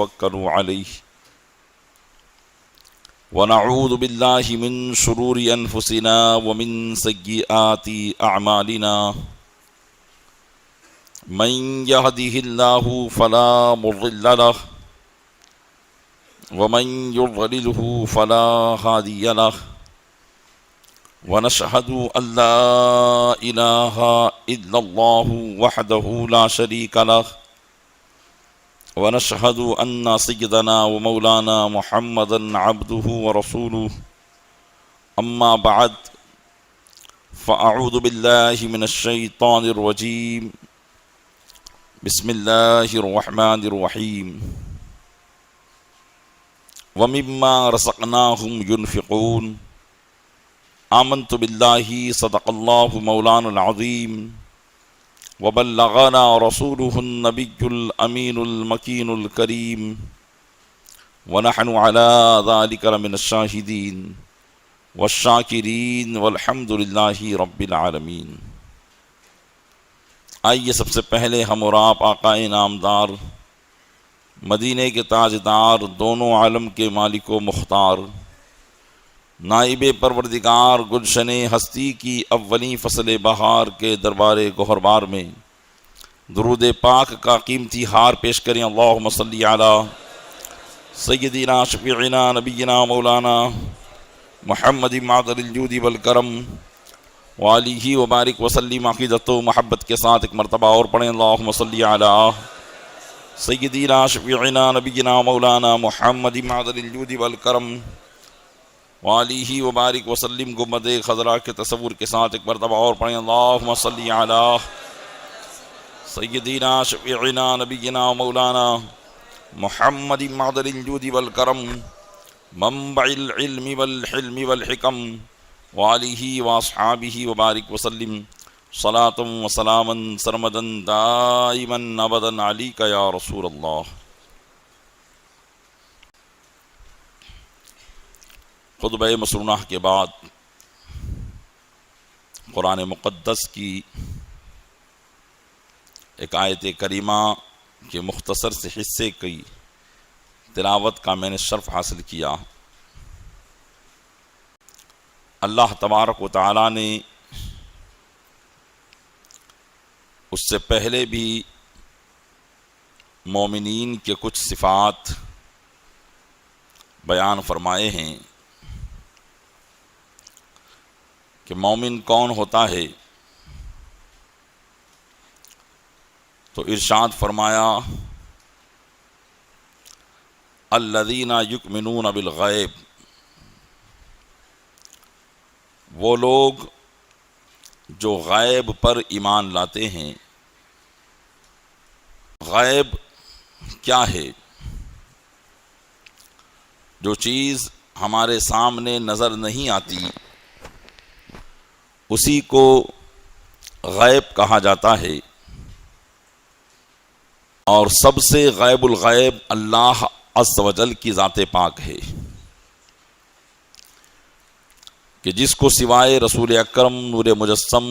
توكلوا عليه ونعوذ بالله من شرور أنفسنا ومن سيئات أعمالنا من يهده الله فلا مضل له ومن يضلله فلا هادي له ونشهد أن لا إله إلا الله وحده لا شريك له ونشهد أن سيدنا ومولانا محمدا عبده ورسوله أما بعد فأعوذ بالله من الشيطان الرجيم بسم الله الرحمن الرحيم ومما رزقناهم ينفقون آمنت بالله صدق الله مولانا العظيم وبلغنا رسوله النبي الأمين المكين الكريم ونحن على ذلك لمن الشاهدين والشاکرین والحمد للہ رب العالمین۔ آئیے سب سے پہلے ہم اور آپ آقا نامدار، مدینے کے تاجدار، دونوں عالم کے مالک و مختار، نائب پروردگار، گلشن ہستی کی اولین فصل بہار کے دربار گوہربار میں درود پاک کا قیمتی ہار پیش کریں۔ اللہم صلی علی سیدنا شفیعنا نبینا مولانا محمد معدن الجود والکرم وآلہ وبارک وسلم۔ عقیدت و محبت کے ساتھ ایک مرتبہ اور پڑھیں، اللہم صلی علی سیدنا شفیعنا نبینا مولانا محمد معدن الجود والکرم وآلہ وبارک وسلم۔ گنبد خضرا کے تصور کے ساتھ ایک مرتبہ اور پڑھیں، اللہم صلی علی سیدنا شفیعنا نبینا مولانا محمد معدن الجود والکرم منبع العلم والحلم والحکم وآلہ واصحابہ وبارک وسلم صلاۃ و سلاما سرمدا دائما ابدا علیک یا رسول اللہ۔ خطبہ مسنونہ کے بعد قرآن مقدس کی ایک آیت کریمہ کے مختصر سے حصے کی تلاوت کا میں نے شرف حاصل کیا۔ اللہ تبارک و تعالی نے اس سے پہلے بھی مومنین کے کچھ صفات بیان فرمائے ہیں کہ مومن کون ہوتا ہے، تو ارشاد فرمایا الذین یؤمنون بالغیب، وہ لوگ جو غیب پر ایمان لاتے ہیں۔ غیب کیا ہے؟ جو چیز ہمارے سامنے نظر نہیں آتی اسی کو غیب کہا جاتا ہے، اور سب سے غیب الغیب اللہ عز و جل کی ذات پاک ہے کہ جس کو سوائے رسول اکرم نور مجسم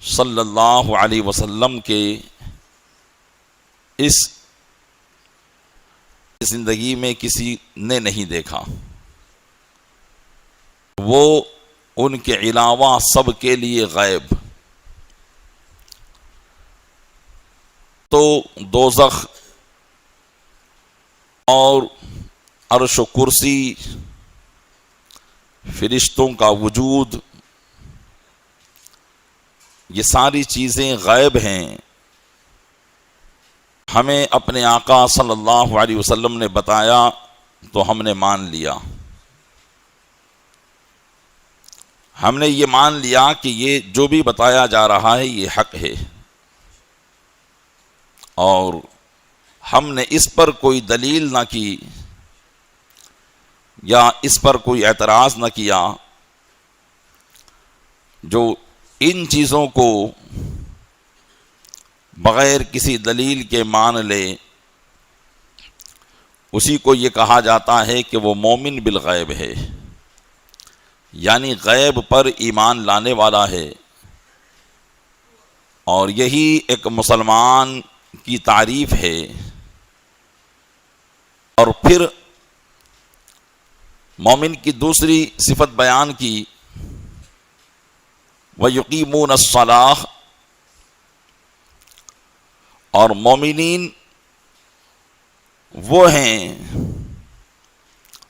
صلی اللہ علیہ وسلم کے اس زندگی میں کسی نے نہیں دیکھا، وہ ان کے علاوہ سب کے لیے غیب۔ تو دوزخ اور عرش و کرسی، فرشتوں کا وجود، یہ ساری چیزیں غیب ہیں۔ ہمیں اپنے آقا صلی اللہ علیہ وسلم نے بتایا تو ہم نے مان لیا، ہم نے یہ مان لیا کہ یہ جو بھی بتایا جا رہا ہے یہ حق ہے، اور ہم نے اس پر کوئی دلیل نہ کی یا اس پر کوئی اعتراض نہ کیا۔ جو ان چیزوں کو بغیر کسی دلیل کے مان لے اسی کو یہ کہا جاتا ہے کہ وہ مومن بالغیب ہے، یعنی غیب پر ایمان لانے والا ہے۔ اور یہی ایک مسلمان کی تعریف ہے اور پھر مومن کی دوسری صفت بیان کی، وَيُقِيمُونَ الصَّلَاةَ، اور مومنین وہ ہیں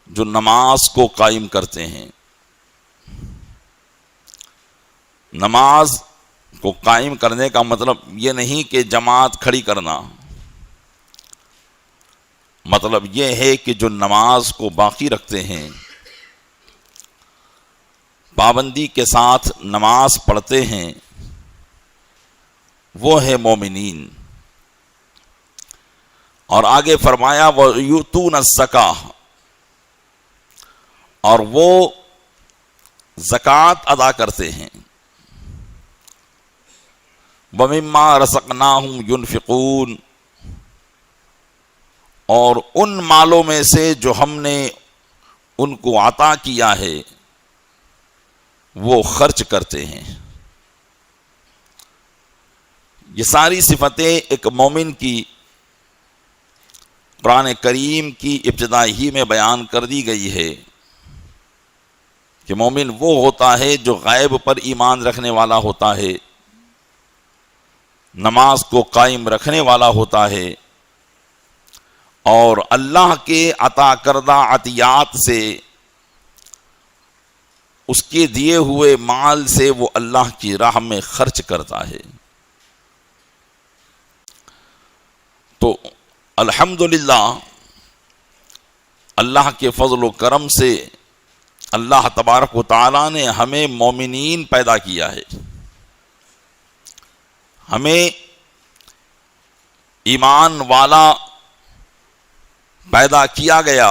جو نماز کو قائم کرتے ہیں۔ نماز کو قائم کرنے کا مطلب یہ نہیں کہ جماعت کھڑی کرنا، مطلب یہ ہے کہ جو نماز کو باقی رکھتے ہیں، پابندی کے ساتھ نماز پڑھتے ہیں، وہ ہے مومنین۔ اور آگے فرمایا وَيُؤْتُونَ الزَّكَاةَ، اور وہ زکوٰۃ ادا کرتے ہیں۔ وَمِمَّا رَزَقْنَاهُمْ يُنْفِقُونَ، اور ان مالوں میں سے جو ہم نے ان کو عطا کیا ہے وہ خرچ کرتے ہیں۔ یہ ساری صفتیں ایک مومن کی قرآن کریم کی ابتدا ہی میں بیان کر دی گئی ہے کہ مومن وہ ہوتا ہے جو غیب پر ایمان رکھنے والا ہوتا ہے، نماز کو قائم رکھنے والا ہوتا ہے، اور اللہ کے عطا کردہ عطیات سے، اس کے دیے ہوئے مال سے وہ اللہ کی راہ میں خرچ کرتا ہے۔ تو الحمدللہ اللہ کے فضل و کرم سے اللہ تبارک و تعالیٰ نے ہمیں مومنین پیدا کیا ہے، ہمیں ایمان والا پیدا کیا گیا۔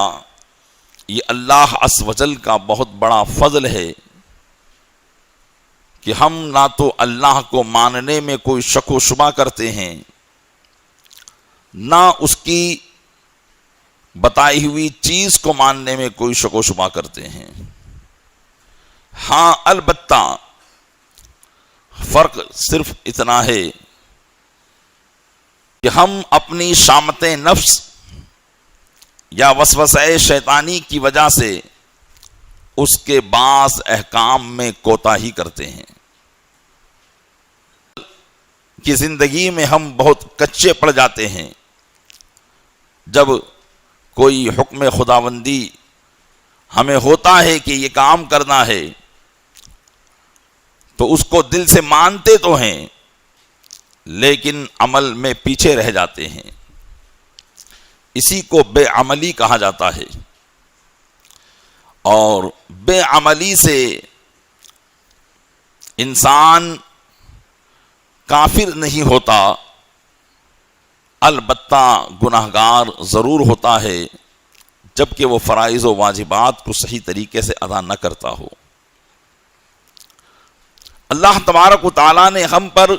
یہ اللہ عز و جل کا بہت بڑا فضل ہے کہ ہم نہ تو اللہ کو ماننے میں کوئی شک و شبہ کرتے ہیں، نہ اس کی بتائی ہوئی چیز کو ماننے میں کوئی شک و شبہ کرتے ہیں۔ ہاں البتہ فرق صرف اتنا ہے کہ ہم اپنی شامت نفس یا وسوسہ شیطانی کی وجہ سے اس کے بعض احکام میں کوتاہی کرتے ہیں کہ زندگی میں ہم بہت کچے پڑ جاتے ہیں۔ جب کوئی حکم خداوندی ہمیں ہوتا ہے کہ یہ کام کرنا ہے تو اس کو دل سے مانتے تو ہیں لیکن عمل میں پیچھے رہ جاتے ہیں، اسی کو بے عملی کہا جاتا ہے۔ اور بے عملی سے انسان کافر نہیں ہوتا، البتہ گناہگار ضرور ہوتا ہے جبکہ وہ فرائض و واجبات کو صحیح طریقے سے ادا نہ کرتا ہو۔ اللہ تبارک و تعالیٰ نے ہم پر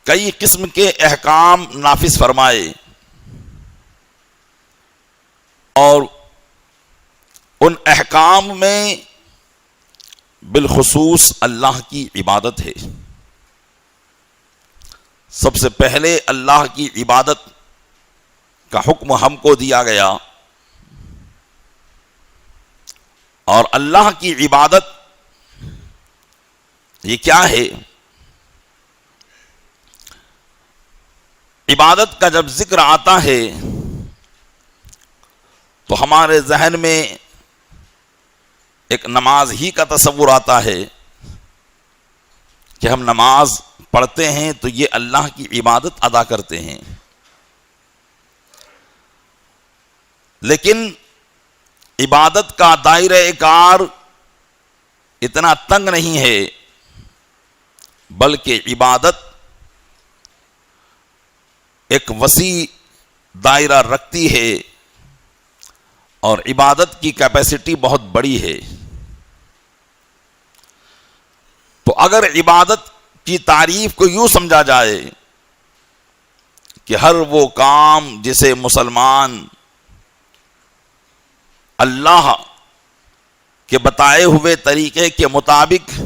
کئی قسم کے احکام نافذ فرمائے، اور ان احکام میں بالخصوص اللہ کی عبادت ہے۔ سب سے پہلے اللہ کی عبادت کا حکم ہم کو دیا گیا، اور اللہ کی عبادت یہ کیا ہے؟ عبادت کا جب ذکر آتا ہے تو ہمارے ذہن میں ایک نماز ہی کا تصور آتا ہے کہ ہم نماز پڑھتے ہیں تو یہ اللہ کی عبادت ادا کرتے ہیں، لیکن عبادت کا دائرہ کار اتنا تنگ نہیں ہے، بلکہ عبادت ایک وسیع دائرہ رکھتی ہے، اور عبادت کی کیپیسٹی بہت بڑی ہے۔ تو اگر عبادت کی تعریف کو یوں سمجھا جائے کہ ہر وہ کام جسے مسلمان اللہ کے بتائے ہوئے طریقے کے مطابق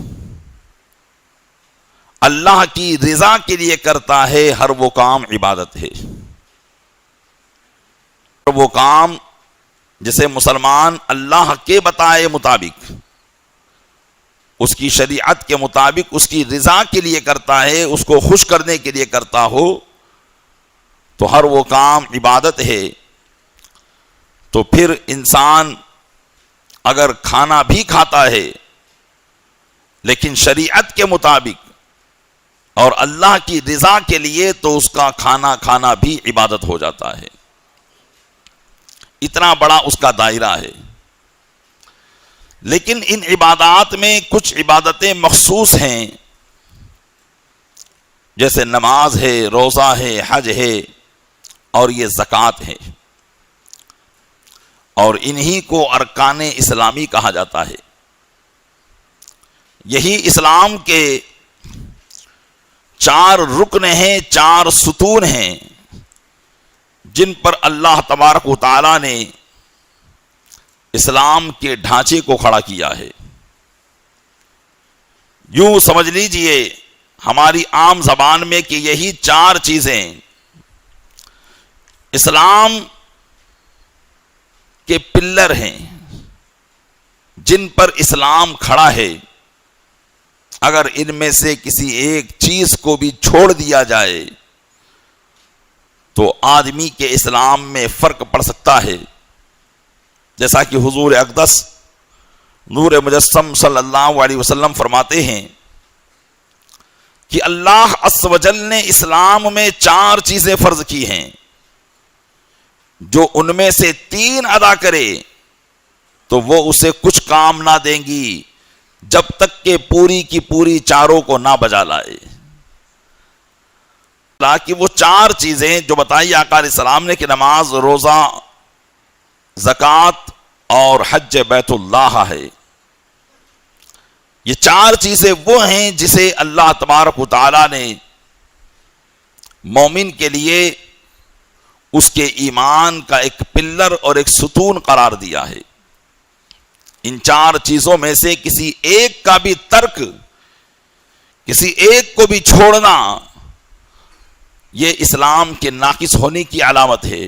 اللہ کی رضا کے لیے کرتا ہے، ہر وہ کام عبادت ہے۔ وہ کام جسے مسلمان اللہ کے بتائے مطابق، اس کی شریعت کے مطابق، اس کی رضا کے لیے کرتا ہے، اس کو خوش کرنے کے لیے کرتا ہو، تو ہر وہ کام عبادت ہے۔ تو پھر انسان اگر کھانا بھی کھاتا ہے لیکن شریعت کے مطابق اور اللہ کی رضا کے لیے، تو اس کا کھانا کھانا بھی عبادت ہو جاتا ہے۔ اتنا بڑا اس کا دائرہ ہے۔ لیکن ان عبادات میں کچھ عبادتیں مخصوص ہیں، جیسے نماز ہے، روزہ ہے، حج ہے، اور یہ زکوٰۃ ہے، اور انہی کو ارکان اسلامی کہا جاتا ہے۔ یہی اسلام کے 4 رکن ہیں، 4 ستون ہیں، جن پر اللہ تبارک و تعالی نے اسلام کے ڈھانچے کو کھڑا کیا ہے۔ یوں سمجھ لیجئے ہماری عام زبان میں کہ یہی 4 چیزیں اسلام کے پلر ہیں، جن پر اسلام کھڑا ہے۔ اگر ان میں سے کسی ایک چیز کو بھی چھوڑ دیا جائے تو آدمی کے اسلام میں فرق پڑ سکتا ہے، جیسا کہ حضور اقدس نور مجسم صلی اللہ علیہ وسلم فرماتے ہیں کہ اللہ عز و جل نے اسلام میں 4 چیزیں فرض کی ہیں، جو ان میں سے 3 ادا کرے تو وہ اسے کچھ کام نہ دیں گی جب تک کہ پوری کی پوری 4 کو نہ بجا لائے۔ کہ وہ 4 چیزیں جو بتائی آقا علیہ السلام نے کہ نماز، روزہ، زکوٰۃ اور حج بیت اللہ ہے، یہ 4 چیزیں وہ ہیں جسے اللہ تبارک و تعالی نے مومن کے لیے اس کے ایمان کا ایک پلر اور ایک ستون قرار دیا ہے۔ ان 4 چیزوں میں سے کسی ایک کا بھی ترک، کسی ایک کو بھی چھوڑنا، یہ اسلام کے ناقص ہونے کی علامت ہے،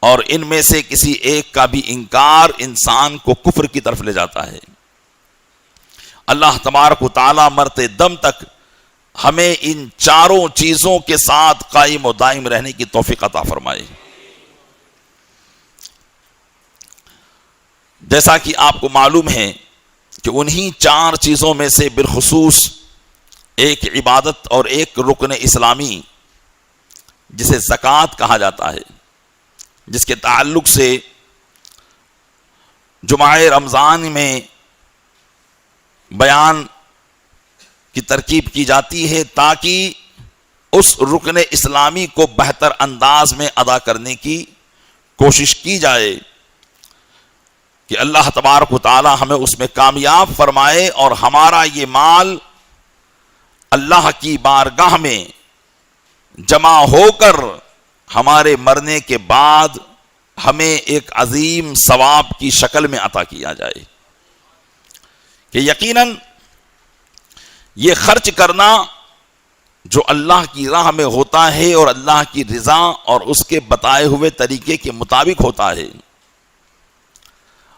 اور ان میں سے کسی ایک کا بھی انکار انسان کو کفر کی طرف لے جاتا ہے۔ اللہ تبارک و تعالی مرتے دم تک ہمیں ان 4 چیزوں کے ساتھ قائم و دائم رہنے کی توفیق عطا فرمائے۔ جیسا کہ آپ کو معلوم ہے کہ انہی 4 چیزوں میں سے بالخصوص ایک عبادت اور ایک رکن اسلامی جسے زکوٰۃ کہا جاتا ہے، جس کے تعلق سے جمعہ رمضان میں بیان کی ترکیب کی جاتی ہے تاکہ اس رکن اسلامی کو بہتر انداز میں ادا کرنے کی کوشش کی جائے کہ اللہ تبارک و تعالی ہمیں اس میں کامیاب فرمائے، اور ہمارا یہ مال اللہ کی بارگاہ میں جمع ہو کر ہمارے مرنے کے بعد ہمیں ایک عظیم ثواب کی شکل میں عطا کیا جائے، کہ یقیناً یہ خرچ کرنا جو اللہ کی راہ میں ہوتا ہے اور اللہ کی رضا اور اس کے بتائے ہوئے طریقے کے مطابق ہوتا ہے،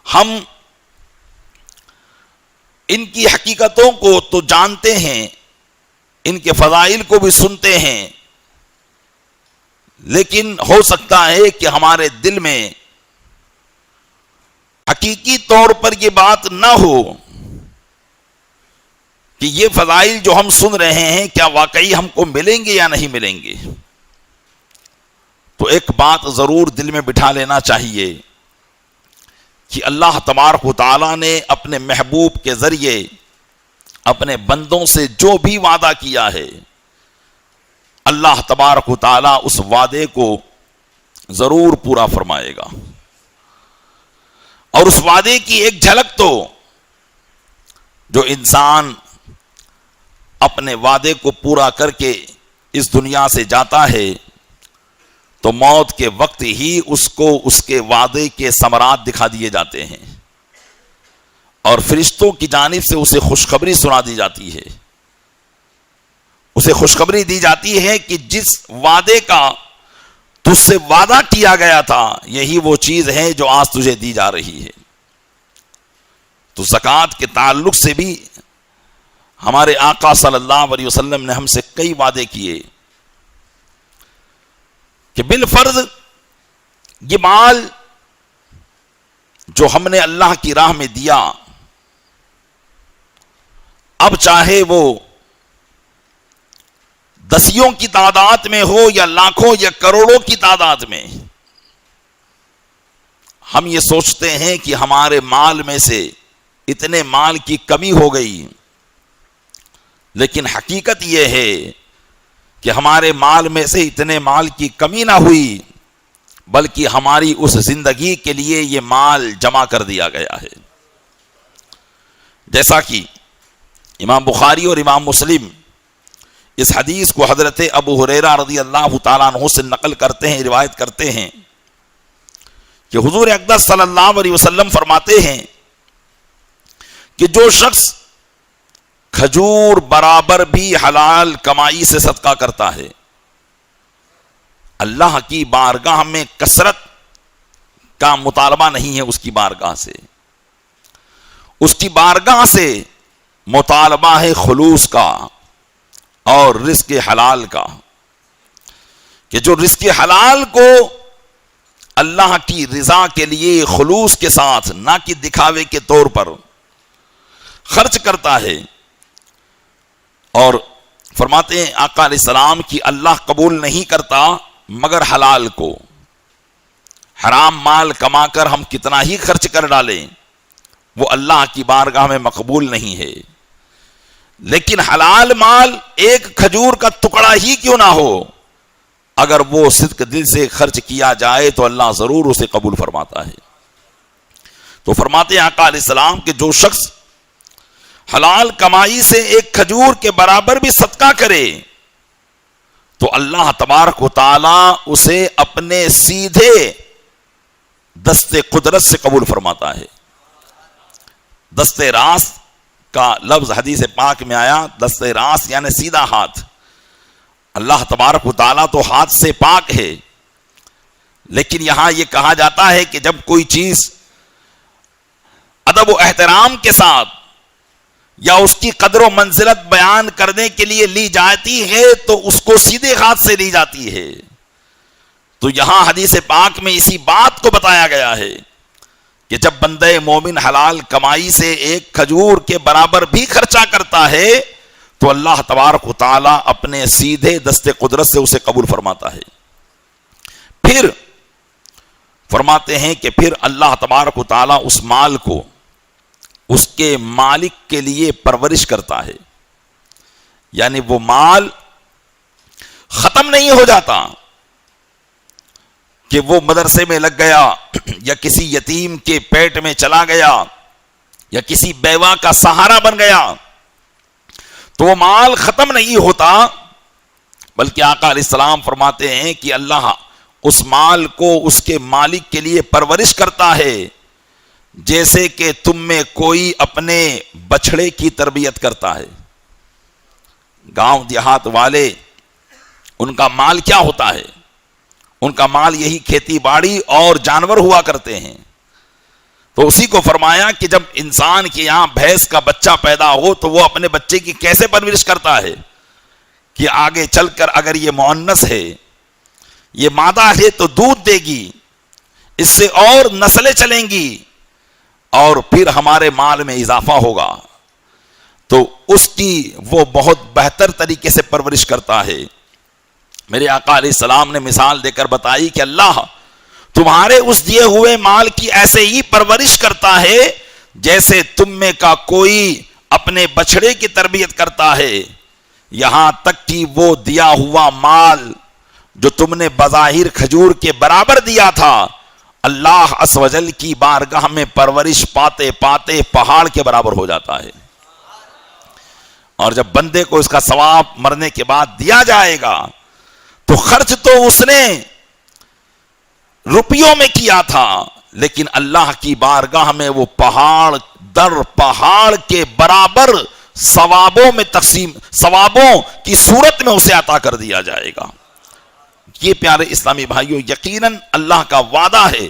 ہم ان کی حقیقتوں کو تو جانتے ہیں، ان کے فضائل کو بھی سنتے ہیں، لیکن ہو سکتا ہے کہ ہمارے دل میں حقیقی طور پر یہ بات نہ ہو کہ یہ فضائل جو ہم سن رہے ہیں کیا واقعی ہم کو ملیں گے یا نہیں ملیں گے۔ تو ایک بات ضرور دل میں بٹھا لینا چاہیے کہ اللہ تبارک و تعالی نے اپنے محبوب کے ذریعے اپنے بندوں سے جو بھی وعدہ کیا ہے، اللہ تبارک و تعالی اس وعدے کو ضرور پورا فرمائے گا، اور اس وعدے کی ایک جھلک تو جو انسان اپنے وعدے کو پورا کر کے اس دنیا سے جاتا ہے تو موت کے وقت ہی اس کو اس کے وعدے کے ثمرات دکھا دیے جاتے ہیں، اور فرشتوں کی جانب سے اسے خوشخبری سنا دی جاتی ہے، اسے خوشخبری دی جاتی ہے کہ جس وعدے کا تجھ سے وعدہ کیا گیا تھا یہی وہ چیز ہے جو آج تجھے دی جا رہی ہے۔ تو زکوٰۃ کے تعلق سے بھی ہمارے آقا صلی اللہ علیہ وسلم نے ہم سے کئی وعدے کیے کہ بالفرض یہ مال جو ہم نے اللہ کی راہ میں دیا، اب چاہے وہ دسیوں کی تعداد میں ہو یا لاکھوں یا کروڑوں کی تعداد میں، ہم یہ سوچتے ہیں کہ ہمارے مال میں سے اتنے مال کی کمی ہو گئی، لیکن حقیقت یہ ہے کہ ہمارے مال میں سے اتنے مال کی کمی نہ ہوئی، بلکہ ہماری اس زندگی کے لیے یہ مال جمع کر دیا گیا ہے۔ جیسا کہ امام بخاری اور امام مسلم اس حدیث کو حضرت ابو ہریرہ رضی اللہ تعالیٰ عنہ سے نقل کرتے ہیں، روایت کرتے ہیں کہ حضور اقدس صلی اللہ علیہ وسلم فرماتے ہیں کہ جو شخص کھجور برابر بھی حلال کمائی سے صدقہ کرتا ہے، اللہ کی بارگاہ میں کثرت کا مطالبہ نہیں ہے، اس کی بارگاہ سے، اس کی بارگاہ سے مطالبہ ہے خلوص کا اور رزق حلال کا، کہ جو رزق حلال کو اللہ کی رضا کے لیے خلوص کے ساتھ، نہ کہ دکھاوے کے طور پر خرچ کرتا ہے، اور فرماتے ہیں آقا علیہ السلام کی اللہ قبول نہیں کرتا مگر حلال کو۔ حرام مال کما کر ہم کتنا ہی خرچ کر ڈالیں وہ اللہ کی بارگاہ میں مقبول نہیں ہے، لیکن حلال مال ایک کھجور کا ٹکڑا ہی کیوں نہ ہو، اگر وہ صدق دل سے خرچ کیا جائے تو اللہ ضرور اسے قبول فرماتا ہے۔ تو فرماتے ہیں آقا علیہ السلام کہ جو شخص حلال کمائی سے ایک کھجور کے برابر بھی صدقہ کرے تو اللہ تبارک و تعالی اسے اپنے سیدھے دست قدرت سے قبول فرماتا ہے۔ دست راست کا لفظ حدیث پاک میں آیا، دست راست یعنی سیدھا ہاتھ۔ اللہ تبارک و تعالی تو ہاتھ سے پاک ہے، لیکن یہاں یہ کہا جاتا ہے کہ جب کوئی چیز ادب و احترام کے ساتھ یا اس کی قدر و منزلت بیان کرنے کے لیے لی جاتی ہے تو اس کو سیدھے ہاتھ سے لی جاتی ہے۔ تو یہاں حدیث پاک میں اسی بات کو بتایا گیا ہے کہ جب بندہ مومن حلال کمائی سے ایک کھجور کے برابر بھی خرچہ کرتا ہے تو اللہ تبارک و تعالی اپنے سیدھے دست قدرت سے اسے قبول فرماتا ہے۔ پھر فرماتے ہیں کہ پھر اللہ تبارک و تعالی اس مال کو اس کے مالک کے لیے پرورش کرتا ہے، یعنی وہ مال ختم نہیں ہو جاتا کہ وہ مدرسے میں لگ گیا یا کسی یتیم کے پیٹ میں چلا گیا یا کسی بیوہ کا سہارا بن گیا، تو وہ مال ختم نہیں ہوتا، بلکہ آقا علیہ السلام فرماتے ہیں کہ اللہ اس مال کو اس کے مالک کے لیے پرورش کرتا ہے جیسے کہ تم میں کوئی اپنے بچڑے کی تربیت کرتا ہے۔ گاؤں دیہات والے ان کا مال کیا ہوتا ہے؟ ان کا مال یہی کھیتی باڑی اور جانور ہوا کرتے ہیں۔ تو اسی کو فرمایا کہ جب انسان کے یہاں بھینس کا بچہ پیدا ہو تو وہ اپنے بچے کی کیسے پرورش کرتا ہے کہ آگے چل کر اگر یہ مؤنث ہے، یہ مادہ ہے تو دودھ دے گی، اس سے اور نسلیں چلیں گی اور پھر ہمارے مال میں اضافہ ہوگا، تو اس کی وہ بہت بہتر طریقے سے پرورش کرتا ہے۔ میرے آقا علیہ السلام نے مثال دے کر بتائی کہ اللہ تمہارے اس دیے ہوئے مال کی ایسے ہی پرورش کرتا ہے جیسے تم میں کا کوئی اپنے بچڑے کی تربیت کرتا ہے، یہاں تک کہ وہ دیا ہوا مال جو تم نے بظاہر کھجور کے برابر دیا تھا، اللہ عز و جل کی بارگاہ میں پرورش پاتے پاتے پہاڑ کے برابر ہو جاتا ہے۔ اور جب بندے کو اس کا ثواب مرنے کے بعد دیا جائے گا تو خرچ تو اس نے روپیوں میں کیا تھا، لیکن اللہ کی بارگاہ میں وہ پہاڑ در پہاڑ کے برابر ثوابوں میں تقسیم، ثوابوں کی صورت میں اسے عطا کر دیا جائے گا۔ یہ پیارے اسلامی بھائیوں یقیناً اللہ کا وعدہ ہے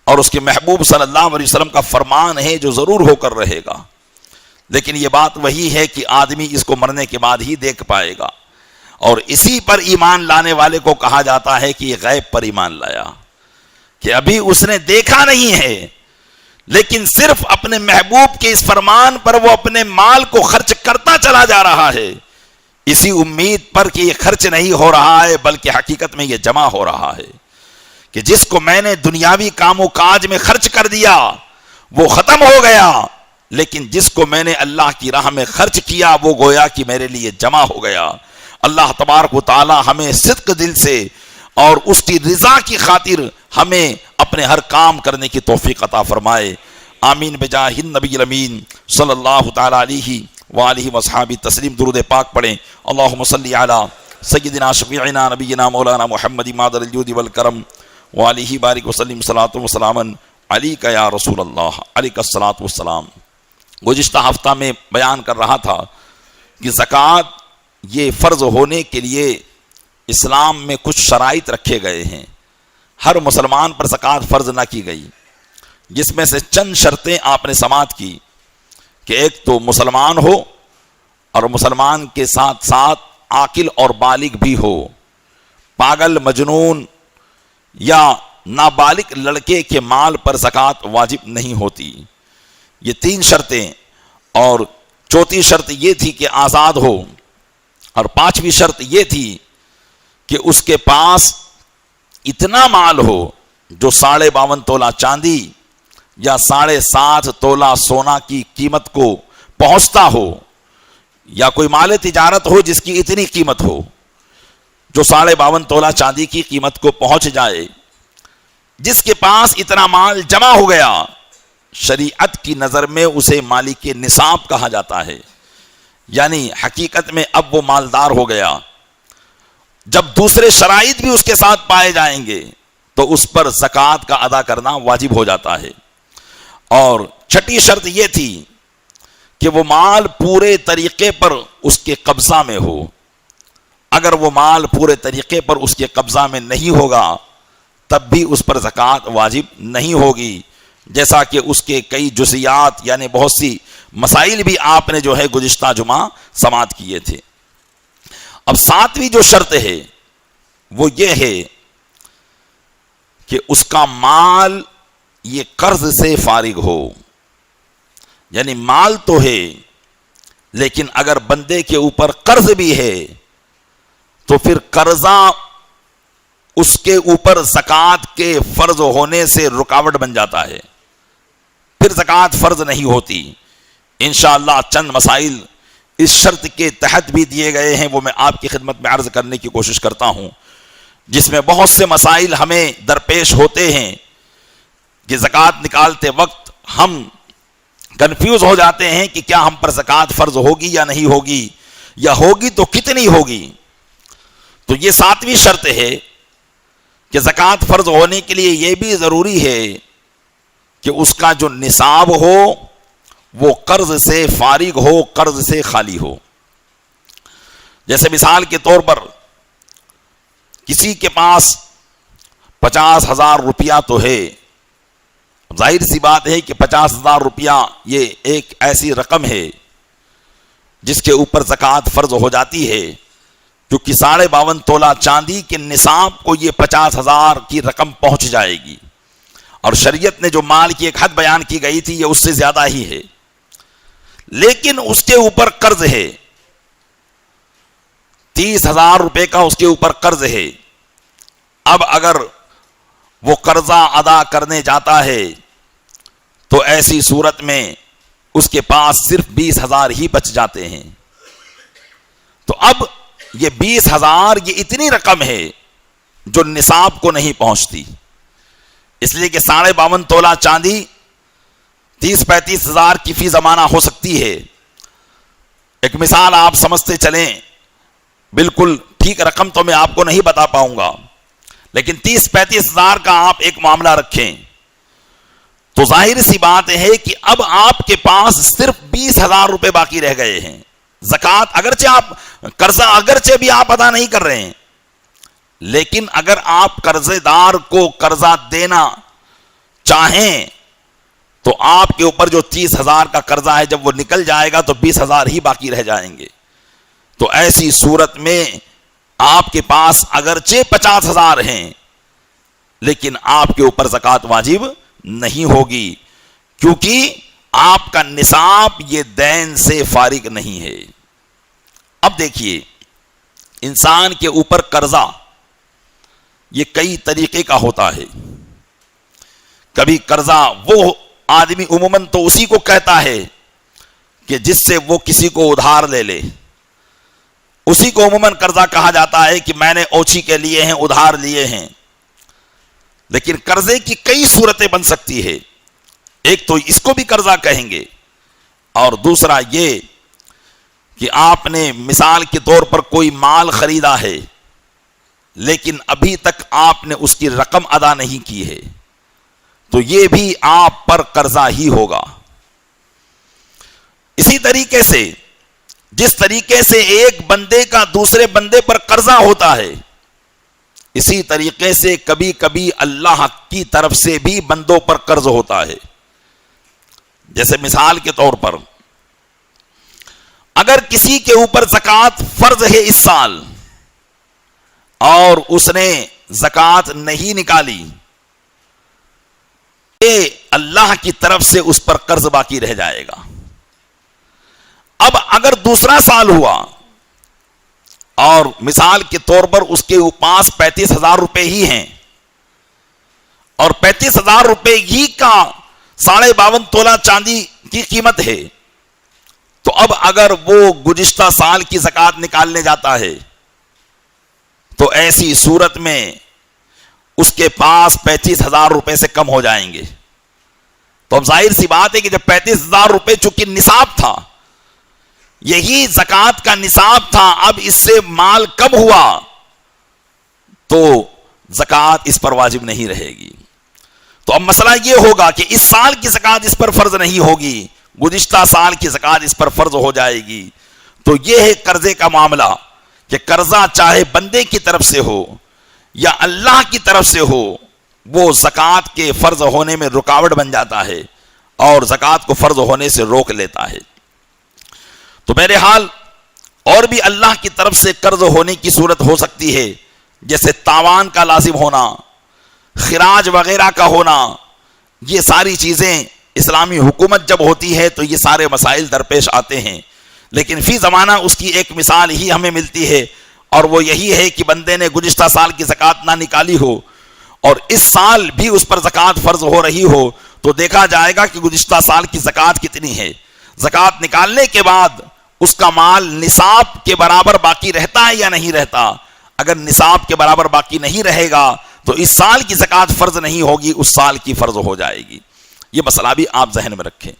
اور اس کے محبوب صلی اللہ علیہ وسلم کا فرمان ہے جو ضرور ہو کر رہے گا، لیکن یہ بات وہی ہے کہ آدمی اس کو مرنے کے بعد ہی دیکھ پائے گا، اور اسی پر ایمان لانے والے کو کہا جاتا ہے کہ یہ غیب پر ایمان لایا، کہ ابھی اس نے دیکھا نہیں ہے لیکن صرف اپنے محبوب کے اس فرمان پر وہ اپنے مال کو خرچ کرتا چلا جا رہا ہے، اسی امید پر کہ یہ خرچ نہیں ہو رہا ہے بلکہ حقیقت میں یہ جمع ہو رہا ہے، کہ جس کو میں نے دنیاوی کام و کاج میں خرچ کر دیا وہ ختم ہو گیا، لیکن جس کو میں نے اللہ کی راہ میں خرچ کیا وہ گویا کہ میرے لیے جمع ہو گیا۔ اللہ تبارک و تعالی ہمیں صدق دل سے اور اس کی رضا کی خاطر ہمیں اپنے ہر کام کرنے کی توفیق عطا فرمائے، آمین بجاہ النبی الامین صلی اللہ تعالی علیہ وآلہ وصحابہ تسلیم۔ درود پاک پڑھیں، اللہم صلی علی سیدنا شفیعنا نبینا مولانا محمد مادر الجود والکرم وآلہ بارک وسلم صلاۃ و سلاما علیک یا رسول اللہ، علیک الصلاۃ والسلام۔ گزشتہ ہفتہ میں بیان کر رہا تھا کہ زکوٰۃ یہ فرض ہونے کے لیے اسلام میں کچھ شرائط رکھے گئے ہیں، ہر مسلمان پر زکوٰۃ فرض نہ کی گئی، جس میں سے چند شرطیں آپ نے سماعت کی کہ ایک تو مسلمان ہو اور مسلمان کے ساتھ ساتھ عاقل اور بالغ بھی ہو، پاگل مجنون یا نابالغ لڑکے کے مال پر زکوٰۃ واجب نہیں ہوتی، یہ تین شرطیں، اور چوتھی شرط یہ تھی کہ آزاد ہو، اور پانچویں شرط یہ تھی کہ اس کے پاس اتنا مال ہو جو 52.5 تولہ چاندی یا 7.5 تولہ سونا کی قیمت کو پہنچتا ہو، یا کوئی مال تجارت ہو جس کی اتنی قیمت ہو جو 52.5 تولہ چاندی کی قیمت کو پہنچ جائے۔ جس کے پاس اتنا مال جمع ہو گیا شریعت کی نظر میں اسے مالک نصاب کہا جاتا ہے، یعنی حقیقت میں اب وہ مالدار ہو گیا۔ جب دوسرے شرائط بھی اس کے ساتھ پائے جائیں گے تو اس پر زکوٰۃ کا ادا کرنا واجب ہو جاتا ہے۔ اور چھٹی شرط یہ تھی کہ وہ مال پورے طریقے پر اس کے قبضہ میں ہو، اگر وہ مال پورے طریقے پر اس کے قبضہ میں نہیں ہوگا تب بھی اس پر زکوٰۃ واجب نہیں ہوگی، جیسا کہ اس کے کئی جزیات یعنی بہت سی مسائل بھی آپ نے جو ہے گزشتہ جمعہ سماعت کیے تھے۔ اب ساتویں جو شرط ہے وہ یہ ہے کہ اس کا مال یہ قرض سے فارغ ہو، یعنی مال تو ہے لیکن اگر بندے کے اوپر قرض بھی ہے تو پھر قرضہ اس کے اوپر زکوٰۃ کے فرض ہونے سے رکاوٹ بن جاتا ہے، پھر زکوٰۃ فرض نہیں ہوتی۔ انشاءاللہ چند مسائل اس شرط کے تحت بھی دیے گئے ہیں، وہ میں آپ کی خدمت میں عرض کرنے کی کوشش کرتا ہوں، جس میں بہت سے مسائل ہمیں درپیش ہوتے ہیں کہ زکوٰۃ نکالتے وقت ہم کنفیوز ہو جاتے ہیں کہ کیا ہم پر زکوٰۃ فرض ہوگی یا نہیں ہوگی، یا ہوگی تو کتنی ہوگی۔ تو یہ ساتویں شرط ہے کہ زکوٰۃ فرض ہونے کے لیے یہ بھی ضروری ہے کہ اس کا جو نصاب ہو وہ قرض سے فارغ ہو، قرض سے خالی ہو۔ جیسے مثال کے طور پر کسی کے پاس 50,000 روپیہ تو ہے، ظاہر سی بات ہے کہ 50,000 روپیہ یہ ایک ایسی رقم ہے جس کے اوپر زکوٰۃ فرض ہو جاتی ہے، کیونکہ 52.5 تولہ چاندی کے نصاب کو یہ 50,000 کی رقم پہنچ جائے گی، اور شریعت نے جو مال کی ایک حد بیان کی گئی تھی یہ اس سے زیادہ ہی ہے، لیکن اس کے اوپر قرض ہے، 30,000 روپے کا اس کے اوپر قرض ہے۔ اب اگر وہ قرضہ ادا کرنے جاتا ہے تو ایسی صورت میں اس کے پاس صرف 20,000 ہی بچ جاتے ہیں۔ تو اب یہ 20,000 یہ اتنی رقم ہے جو نصاب کو نہیں پہنچتی، اس لیے کہ 52.5 تولہ چاندی 30-35 ہزار کی فی زمانہ ہو سکتی ہے۔ ایک مثال آپ سمجھتے چلیں، بالکل ٹھیک رقم تو میں آپ کو نہیں بتا پاؤں گا، لیکن 30-35 ہزار کا آپ ایک معاملہ رکھیں تو ظاہر سی بات ہے کہ اب آپ کے پاس صرف 20,000 روپے باقی رہ گئے ہیں۔ زکوٰۃ اگرچہ آپ قرضہ اگرچہ بھی آپ ادا نہیں کر رہے ہیں، لیکن اگر آپ قرضے دار کو قرضہ دینا چاہیں تو آپ کے اوپر جو 30,000 کا قرضہ ہے جب وہ نکل جائے گا تو 20,000 ہی باقی رہ جائیں گے. تو ایسی صورت میں آپ کے پاس اگرچہ 50,000 ہیں لیکن آپ کے اوپر زکوٰۃ واجب نہیں ہوگی، کیونکہ آپ کا نصاب یہ دین سے فارغ نہیں ہے. اب دیکھیے، انسان کے اوپر قرضہ یہ کئی طریقے کا ہوتا ہے. کبھی قرضہ وہ آدمی عموماً تو اسی کو کہتا ہے کہ جس سے وہ کسی کو ادھار لے لے، اسی کو عموماً قرضہ کہا جاتا ہے کہ میں نے اوچھی کے لیے ہیں، ادھار لیے ہیں. لیکن قرضے کی کئی صورتیں بن سکتی ہے. ایک تو اس کو بھی قرضہ کہیں گے، اور دوسرا یہ کہ آپ نے مثال کے طور پر کوئی مال خریدا ہے لیکن ابھی تک آپ نے اس کی رقم ادا نہیں کی ہے، تو یہ بھی آپ پر قرضہ ہی ہوگا. اسی طریقے سے جس طریقے سے ایک بندے کا دوسرے بندے پر قرضہ ہوتا ہے، اسی طریقے سے کبھی کبھی اللہ کی طرف سے بھی بندوں پر قرض ہوتا ہے. جیسے مثال کے طور پر اگر کسی کے اوپر زکوٰۃ فرض ہے اس سال اور اس نے زکوٰۃ نہیں نکالی، یہ اللہ کی طرف سے اس پر قرض باقی رہ جائے گا. اب اگر دوسرا سال ہوا اور مثال کے طور پر اس کے پاس 35,000 روپے ہی ہیں اور 35,000 روپے ہی کا 52.5 تولہ چاندی کی قیمت ہے، تو اب اگر وہ گزشتہ سال کی زکوٰۃ نکالنے جاتا ہے تو ایسی صورت میں اس کے پاس 35,000 روپے سے کم ہو جائیں گے. تو اب ظاہر سی بات ہے کہ جب 35,000 روپے چونکہ نصاب تھا، یہی زکوٰۃ کا نصاب تھا، اب اس سے مال کم ہوا تو زکوٰۃ اس پر واجب نہیں رہے گی. تو اب مسئلہ یہ ہوگا کہ اس سال کی زکوٰۃ اس پر فرض نہیں ہوگی، گزشتہ سال کی زکوٰۃ اس پر فرض ہو جائے گی. تو یہ ہے قرضے کا معاملہ کہ قرضہ چاہے بندے کی طرف سے ہو یا اللہ کی طرف سے ہو، وہ زکوٰۃ کے فرض ہونے میں رکاوٹ بن جاتا ہے اور زکوٰۃ کو فرض ہونے سے روک لیتا ہے. تو میرے حال اور بھی اللہ کی طرف سے قرض ہونے کی صورت ہو سکتی ہے، جیسے تاوان کا لازم ہونا، خراج وغیرہ کا ہونا. یہ ساری چیزیں اسلامی حکومت جب ہوتی ہے تو یہ سارے مسائل درپیش آتے ہیں. لیکن فی زمانہ اس کی ایک مثال ہی ہمیں ملتی ہے، اور وہ یہی ہے کہ بندے نے گزشتہ سال کی زکوٰۃ نہ نکالی ہو اور اس سال بھی اس پر زکوٰۃ فرض ہو رہی ہو، تو دیکھا جائے گا کہ گزشتہ سال کی زکوٰۃ کتنی ہے. زکوٰۃ نکالنے کے بعد اس کا مال نصاب کے برابر باقی رہتا ہے یا نہیں رہتا. اگر نصاب کے برابر باقی نہیں رہے گا تو اس سال کی زکوٰۃ فرض نہیں ہوگی، اس سال کی فرض ہو جائے گی. یہ مسئلہ بھی آپ ذہن میں رکھیں.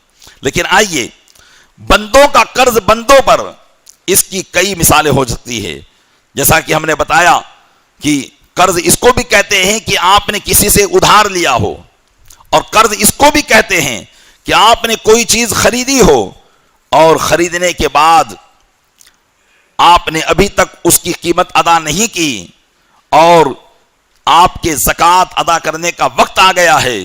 لیکن آئیے، بندوں کا قرض بندوں پر، اس کی کئی مثالیں ہو سکتی ہے. جیسا کہ ہم نے بتایا کہ قرض اس کو بھی کہتے ہیں کہ آپ نے کسی سے ادھار لیا ہو، اور قرض اس کو بھی کہتے ہیں کہ آپ نے کوئی چیز خریدی ہو اور خریدنے کے بعد آپ نے ابھی تک اس کی قیمت ادا نہیں کی اور آپ کے زکوٰۃ ادا کرنے کا وقت آ گیا ہے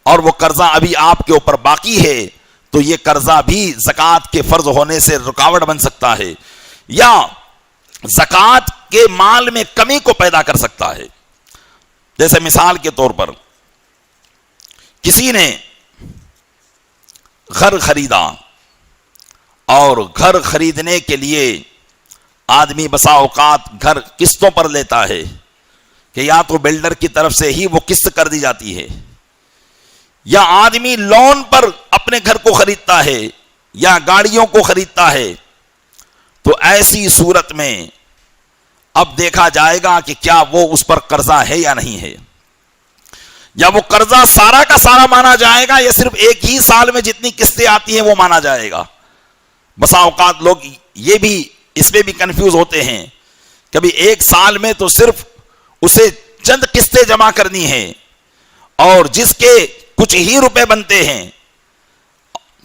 اور وہ قرضہ ابھی آپ کے اوپر باقی ہے، تو یہ قرضہ بھی زکوٰۃ کے فرض ہونے سے رکاوٹ بن سکتا ہے یا زکوٰۃ کے مال میں کمی کو پیدا کر سکتا ہے. جیسے مثال کے طور پر کسی نے گھر خریدا اور گھر خریدنے کے لیے آدمی بسا اوقات گھر قسطوں پر لیتا ہے کہ یا تو بلڈر کی طرف سے ہی وہ قسط کر دی جاتی ہے یا آدمی لون پر اپنے گھر کو خریدتا ہے یا گاڑیوں کو خریدتا ہے. تو ایسی صورت میں اب دیکھا جائے گا کہ کیا وہ اس پر قرضہ ہے یا نہیں ہے، یا وہ قرضہ سارا کا سارا مانا جائے گا یا صرف ایک ہی سال میں جتنی قسطیں آتی ہیں وہ مانا جائے گا. بسا اوقات لوگ یہ بھی اس میں بھی کنفیوز ہوتے ہیں، کبھی ایک سال میں تو صرف اسے چند قسطیں جمع کرنی ہیں اور جس کے کچھ ہی روپے بنتے ہیں،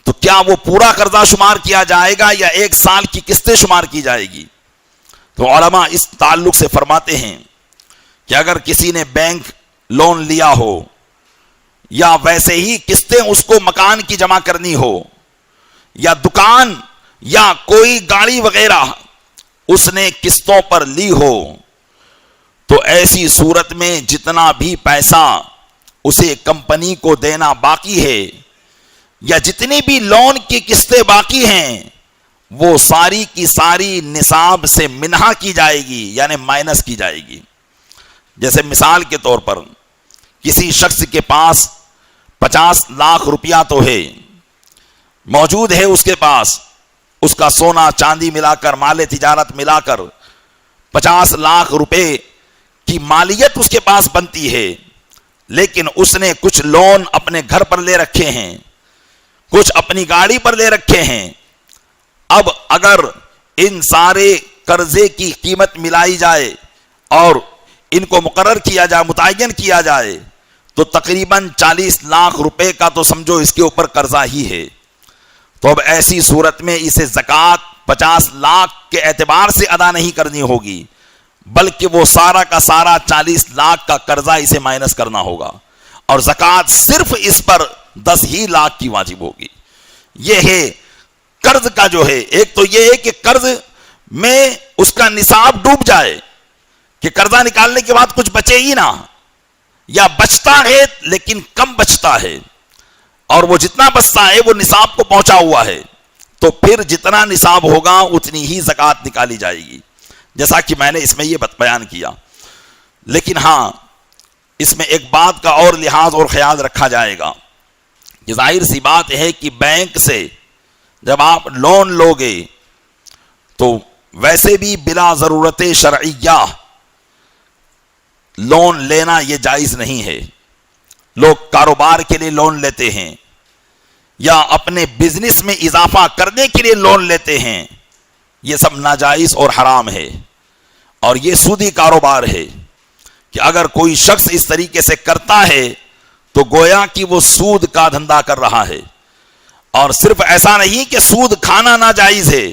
تو کیا وہ پورا قرضہ شمار کیا جائے گا یا ایک سال کی قسطیں شمار کی جائے گی. تو علماء اس تعلق سے فرماتے ہیں کہ اگر کسی نے بینک لون لیا ہو یا ویسے ہی قسطیں اس کو مکان کی جمع کرنی ہو یا دکان یا کوئی گاڑی وغیرہ اس نے قسطوں پر لی ہو، تو ایسی صورت میں جتنا بھی پیسہ اسے کمپنی کو دینا باقی ہے یا جتنی بھی لون کی قسطیں باقی ہیں وہ ساری کی ساری نصاب سے منہا کی جائے گی، یعنی مائنس کی جائے گی۔ جیسے مثال کے طور پر کسی شخص کے پاس 50 لاکھ روپیہ تو ہے، موجود ہے اس کے پاس، اس کا سونا چاندی ملا کر، مال تجارت ملا کر 50 لاکھ روپے کی مالیت اس کے پاس بنتی ہے، لیکن اس نے کچھ لون اپنے گھر پر لے رکھے ہیں، کچھ اپنی گاڑی پر لے رکھے ہیں۔ اب اگر ان سارے قرضے کی قیمت ملائی جائے اور ان کو مقرر کیا جائے، متعین کیا جائے، تو تقریباً 40 لاکھ روپے کا تو سمجھو اس کے اوپر قرضہ ہی ہے۔ تو اب ایسی صورت میں اسے زکوٰۃ 50 لاکھ کے اعتبار سے ادا نہیں کرنی ہوگی، بلکہ وہ سارا کا سارا 40 لاکھ کا قرضہ اسے مائنس کرنا ہوگا، اور زکوٰۃ صرف اس پر 10 ہی لاکھ کی واجب ہوگی۔ یہ ہے قرض کا جو ہے، ایک تو یہ ہے کہ قرض میں اس کا نصاب ڈوب جائے کہ قرضہ نکالنے کے بعد کچھ بچے ہی نہ، یا بچتا ہے لیکن کم بچتا ہے، اور وہ جتنا بچتا ہے وہ نصاب کو پہنچا ہوا ہے، تو پھر جتنا نصاب ہوگا اتنی ہی زکوٰۃ نکالی جائے گی، جیسا کہ میں نے اس میں یہ بیان کیا۔ لیکن ہاں اس میں ایک بات کا اور لحاظ اور خیال رکھا جائے گا کہ ظاہر سی بات ہے کہ بینک سے جب آپ لون لوگے تو ویسے بھی بلا ضرورت شرعیہ لون لینا یہ جائز نہیں ہے۔ لوگ کاروبار کے لیے لون لیتے ہیں یا اپنے بزنس میں اضافہ کرنے کے لیے لون لیتے ہیں، یہ سب ناجائز اور حرام ہے، اور یہ سودی کاروبار ہے کہ اگر کوئی شخص اس طریقے سے کرتا ہے تو گویا کہ وہ سود کا دھندا کر رہا ہے۔ اور صرف ایسا نہیں کہ سود کھانا ناجائز ہے،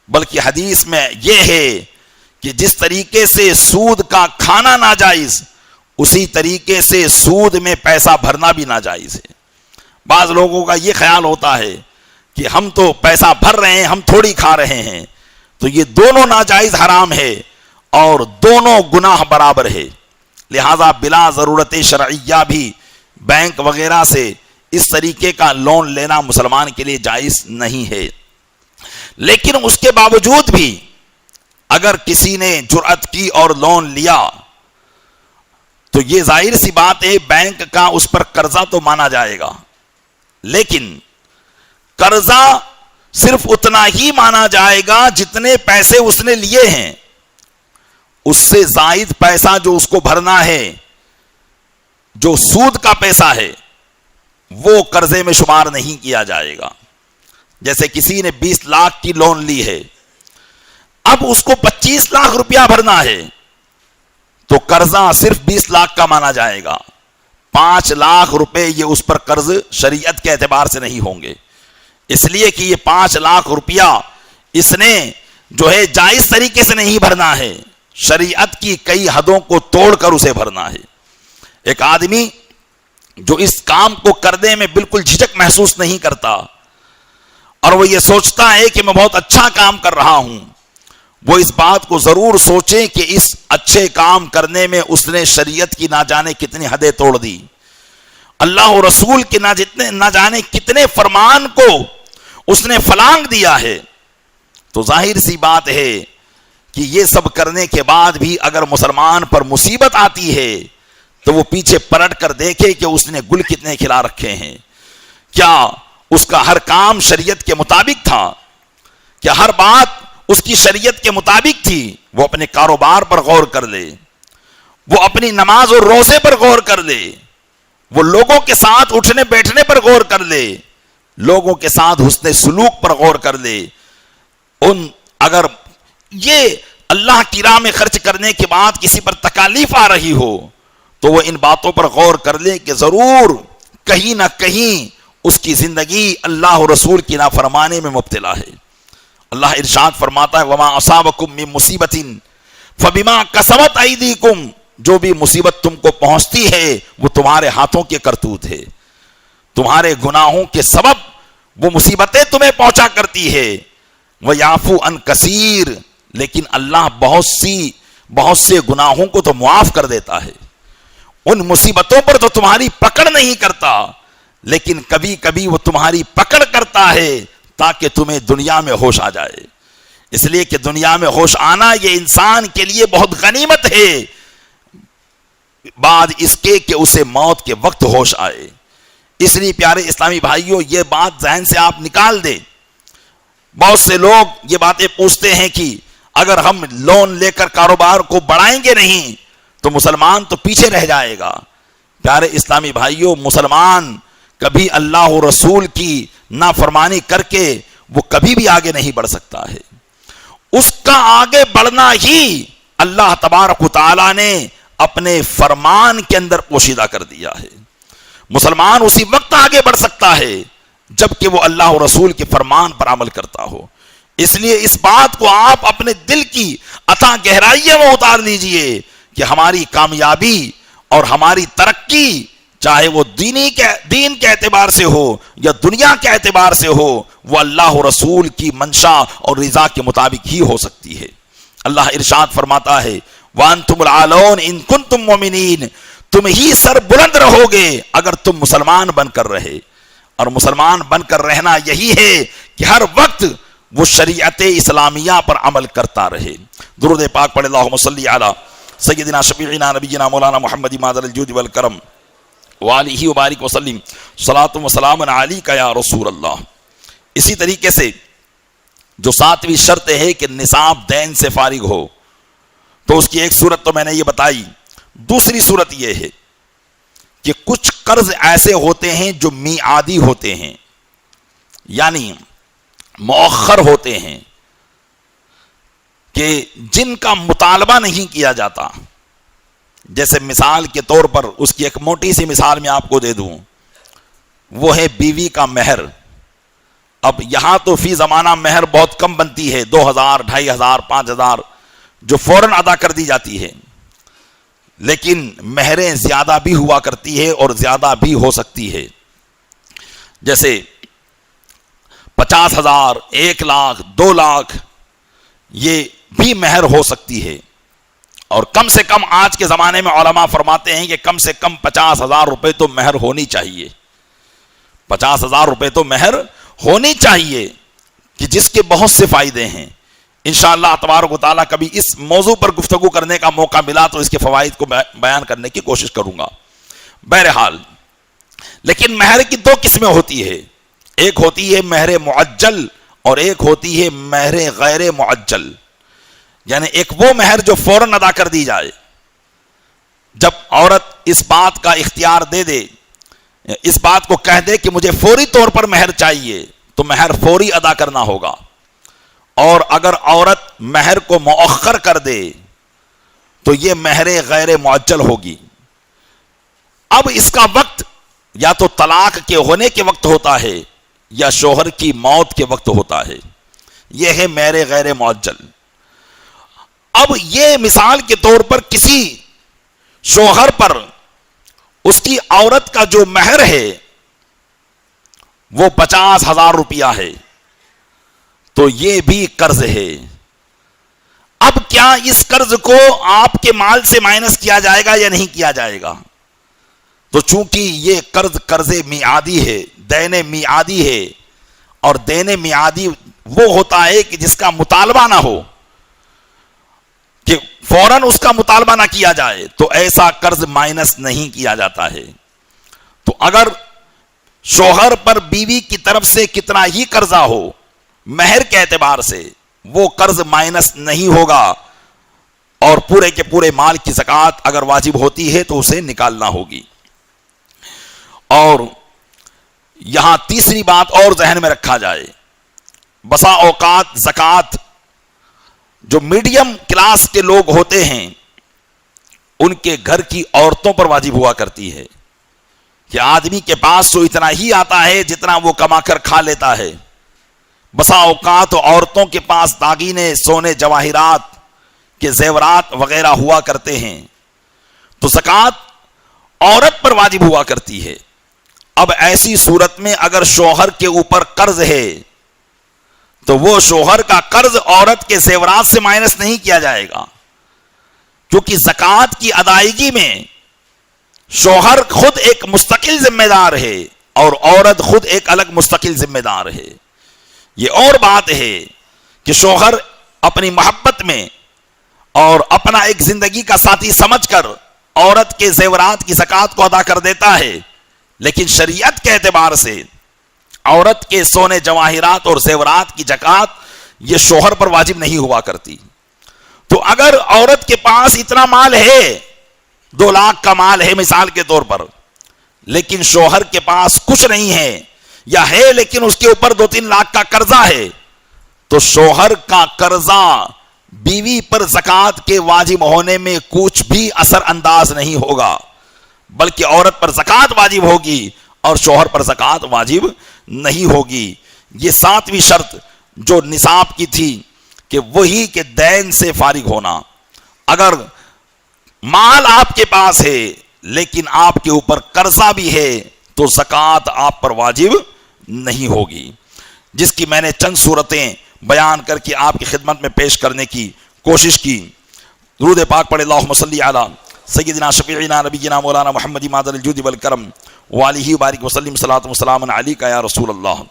بلکہ حدیث میں یہ ہے کہ جس طریقے سے سود کا کھانا ناجائز، اسی طریقے سے سود میں پیسہ بھرنا بھی ناجائز ہے۔ بعض لوگوں کا یہ خیال ہوتا ہے کہ ہم تو پیسہ بھر رہے ہیں، ہم تھوڑی کھا رہے ہیں، تو یہ دونوں ناجائز حرام ہے اور دونوں گناہ برابر ہے۔ لہذا بلا ضرورت شرعیہ بھی بینک وغیرہ سے اس طریقے کا لون لینا مسلمان کے لیے جائز نہیں ہے۔ لیکن اس کے باوجود بھی اگر کسی نے جرأت کی اور لون لیا تو یہ ظاہر سی بات ہے بینک کا اس پر قرضہ تو مانا جائے گا، لیکن قرضہ صرف اتنا ہی مانا جائے گا جتنے پیسے اس نے لیے ہیں، اس سے زائد پیسہ جو اس کو بھرنا ہے، جو سود کا پیسہ ہے، وہ قرضے میں شمار نہیں کیا جائے گا۔ جیسے کسی نے 20 لاکھ کی لون لی ہے، اب اس کو 25 لاکھ روپیہ بھرنا ہے، تو قرضہ صرف 20 لاکھ کا مانا جائے گا، 5 لاکھ روپے یہ اس پر قرض شریعت کے اعتبار سے نہیں ہوں گے، اس لیے کہ یہ 5 لاکھ روپیہ اس نے جو ہے جائز طریقے سے نہیں بھرنا ہے، شریعت کی کئی حدوں کو توڑ کر اسے بھرنا ہے۔ ایک آدمی جو اس کام کو کرنے میں بالکل جھجک محسوس نہیں کرتا اور وہ یہ سوچتا ہے کہ میں بہت اچھا کام کر رہا ہوں، وہ اس بات کو ضرور سوچیں کہ اس اچھے کام کرنے میں اس نے شریعت کی نہ جانے کتنی حدیں توڑ دی، اللہ و رسول کے نہ جانے کتنے فرمان کو اس نے فلانگ دیا ہے۔ تو ظاہر سی بات ہے کہ یہ سب کرنے کے بعد بھی اگر مسلمان پر مصیبت آتی ہے تو وہ پیچھے پلٹ کر دیکھے کہ اس نے گل کتنے کھلا رکھے ہیں، کیا اس کا ہر کام شریعت کے مطابق تھا، کیا ہر بات اس کی شریعت کے مطابق تھی۔ وہ اپنے کاروبار پر غور کر لے، وہ اپنی نماز اور روزے پر غور کر لے، وہ لوگوں کے ساتھ اٹھنے بیٹھنے پر غور کر لے، لوگوں کے ساتھ حسن سلوک پر غور کر لے۔ اگر یہ اللہ کی راہ میں خرچ کرنے کے بعد کسی پر تکالیف آ رہی ہو تو وہ ان باتوں پر غور کر لے کہ ضرور کہیں نہ کہیں اس کی زندگی اللہ و رسول کی نافرمانی میں مبتلا ہے۔ اللہ ارشاد فرماتا ہے وَمَا أَصَابَكُم مِّن مُّصِيبَةٍ فَبِمَا كَسَبَتْ أَيْدِيكُمْ جو بھی مصیبت تم کو پہنچتی ہے وہ تمہارے ہاتھوں کے کرتوت ہے، تمہارے گناہوں کے سبب وہ مصیبتیں تمہیں پہنچا کرتی ہے۔ وَيَعْفُو عَنْ كَثِيرٍ، لیکن اللہ بہت سے گناہوں کو تو معاف کر دیتا ہے۔ ان مصیبتوں پر تو تمہاری پکڑ نہیں کرتا، لیکن کبھی کبھی وہ تمہاری پکڑ کرتا ہے تاکہ تمہیں دنیا میں ہوش آ جائے۔ اس لیے کہ دنیا میں ہوش آنا یہ انسان کے لیے بہت غنیمت ہے، بعد اس کے کہ اسے موت کے وقت ہوش آئے۔ اس لیے پیارے اسلامی بھائیوں، یہ بات ذہن سے آپ نکال دیں۔ بہت سے لوگ یہ باتیں پوچھتے ہیں کہ اگر ہم لون لے کر کاروبار کو بڑھائیں گے نہیں تو مسلمان تو پیچھے رہ جائے گا۔ پیارے اسلامی بھائیوں، مسلمان کبھی اللہ و رسول کی نافرمانی کر کے وہ کبھی بھی آگے نہیں بڑھ سکتا ہے۔ اس کا آگے بڑھنا ہی اللہ تبارک و تعالی نے اپنے فرمان کے اندر پوشیدہ کر دیا ہے۔ مسلمان اسی وقت آگے بڑھ سکتا ہے جبکہ وہ اللہ و رسول کے فرمان پر عمل کرتا ہو۔ اس لیے اس بات کو آپ اپنے دل کی اتھاہ گہرائیوں میں اتار لیجئے کہ ہماری کامیابی اور ہماری ترقی چاہے وہ دین کے اعتبار سے ہو یا دنیا کے اعتبار سے ہو، وہ اللہ و رسول کی منشا اور رضا کے مطابق ہی ہو سکتی ہے۔ اللہ ارشاد فرماتا ہے وَأَنْتُمُ الْعَالَوْنَ إِن كُنتُم مُؤْمِنِينَ، تم ہی سر بلند رہو گے اگر تم مسلمان بن کر رہے، اور مسلمان بن کر رہنا یہی ہے کہ ہر وقت وہ شریعت اسلامیہ پر عمل کرتا رہے۔ درود پاک پڑھے اللہم صلی علی سیدنا شفیعنا نبینا مولانا محمد مادر الجود والکرم وآلہ وبارک وسلم صلاۃ و سلام علیک یا رسول اللہ۔ اسی طریقے سے جو ساتویں شرط ہے کہ نصاب دین سے فارغ ہو، تو اس کی ایک صورت تو میں نے یہ بتائی۔ دوسری صورت یہ ہے کہ کچھ قرض ایسے ہوتے ہیں جو میعادی ہوتے ہیں، یعنی مؤخر ہوتے ہیں، کہ جن کا مطالبہ نہیں کیا جاتا۔ جیسے مثال کے طور پر اس کی ایک موٹی سی مثال میں آپ کو دے دوں، وہ ہے بیوی کا مہر۔ اب یہاں تو فی زمانہ مہر بہت کم بنتی ہے، 2000، 2500، 5000 جو فوراً ادا کر دی جاتی ہے، لیکن مہریں زیادہ بھی ہوا کرتی ہے اور زیادہ بھی ہو سکتی ہے۔ جیسے 50,000، 1,00,000، 2,00,000 یہ بھی مہر ہو سکتی ہے، اور کم سے کم آج کے زمانے میں علماء فرماتے ہیں کہ کم سے کم 50,000 روپے تو مہر ہونی چاہیے۔ 50,000 روپے تو مہر ہونی چاہیے، کہ جس کے بہت سے فائدے ہیں۔ انشاءاللہ تبارک و تعالیٰ کبھی اس موضوع پر گفتگو کرنے کا موقع ملا تو اس کے فوائد کو بیان کرنے کی کوشش کروں گا۔ بہرحال لیکن مہر کی دو قسمیں ہوتی ہے، ایک ہوتی ہے مہر معجل اور ایک ہوتی ہے مہر غیر معجل، یعنی ایک وہ مہر جو فوراً ادا کر دی جائے۔ جب عورت اس بات کا اختیار دے دے، اس بات کو کہہ دے کہ مجھے فوری طور پر مہر چاہیے، تو مہر فوری ادا کرنا ہوگا۔ اور اگر عورت مہر کو مؤخر کر دے تو یہ مہر غیر معجل ہوگی۔ اب اس کا وقت یا تو طلاق کے ہونے کے وقت ہوتا ہے یا شوہر کی موت کے وقت ہوتا ہے، یہ ہے مہر غیر معجل۔ اب یہ مثال کے طور پر کسی شوہر پر اس کی عورت کا جو مہر ہے وہ 50,000 روپیہ ہے، تو یہ بھی قرض ہے۔ اب کیا اس قرض کو آپ کے مال سے مائنس کیا جائے گا یا نہیں کیا جائے گا؟ تو چونکہ یہ قرض میعادی ہے، دین میعادی ہے، اور دین میعادی وہ ہوتا ہے کہ جس کا مطالبہ نہ ہو، کہ فوراً اس کا مطالبہ نہ کیا جائے، تو ایسا قرض مائنس نہیں کیا جاتا ہے۔ تو اگر شوہر پر بیوی کی طرف سے کتنا ہی قرضہ ہو، مہر کے اعتبار سے وہ قرض مائنس نہیں ہوگا، اور پورے کے پورے مال کی زکوٰۃ اگر واجب ہوتی ہے تو اسے نکالنا ہوگی۔ اور یہاں تیسری بات اور ذہن میں رکھا جائے، بسا اوقات زکوٰۃ جو میڈیم کلاس کے لوگ ہوتے ہیں ان کے گھر کی عورتوں پر واجب ہوا کرتی ہے، کہ آدمی کے پاس تو اتنا ہی آتا ہے جتنا وہ کما کر کھا لیتا ہے۔ بسا اوقات عورتوں کے پاس داگینے، سونے جواہرات کے زیورات وغیرہ ہوا کرتے ہیں، تو زکوٰۃ عورت پر واجب ہوا کرتی ہے۔ اب ایسی صورت میں اگر شوہر کے اوپر قرض ہے تو وہ شوہر کا قرض عورت کے زیورات سے مائنس نہیں کیا جائے گا، کیونکہ زکوٰۃ کی ادائیگی میں شوہر خود ایک مستقل ذمہ دار ہے اور عورت خود ایک الگ مستقل ذمہ دار ہے۔ یہ اور بات ہے کہ شوہر اپنی محبت میں اور اپنا ایک زندگی کا ساتھی سمجھ کر عورت کے زیورات کی زکوٰۃ کو ادا کر دیتا ہے، لیکن شریعت کے اعتبار سے عورت کے سونے جواہرات اور زیورات کی زکوٰۃ یہ شوہر پر واجب نہیں ہوا کرتی۔ تو اگر عورت کے پاس اتنا مال ہے، 2 لاکھ کا مال ہے مثال کے طور پر، لیکن شوہر کے پاس کچھ نہیں ہے، یا ہے لیکن اس کے اوپر 2-3 لاکھ کا قرضہ ہے، تو شوہر کا قرضہ بیوی پر زکوٰۃ کے واجب ہونے میں کچھ بھی اثر انداز نہیں ہوگا، بلکہ عورت پر زکوٰۃ واجب ہوگی اور شوہر پر زکوٰۃ واجب نہیں ہوگی۔ یہ 7ویں شرط جو نصاب کی تھی کہ وہی کہ دین سے فارغ ہونا۔ اگر مال آپ کے پاس ہے لیکن آپ کے اوپر قرضہ بھی ہے تو زکوٰۃ آپ پر واجب نہیں ہوگی، جس کی میں نے چند صورتیں بیان کر کے آپ کی خدمت میں پیش کرنے کی کوشش کی۔ درود پاک پڑھے، اللہم صلی علی سیدنا شفیعنا نبینا مولانا محمد مادر الجود والکرم وآلہ بارک وسلم صلاۃ وسلام علیک یا رسول اللہ۔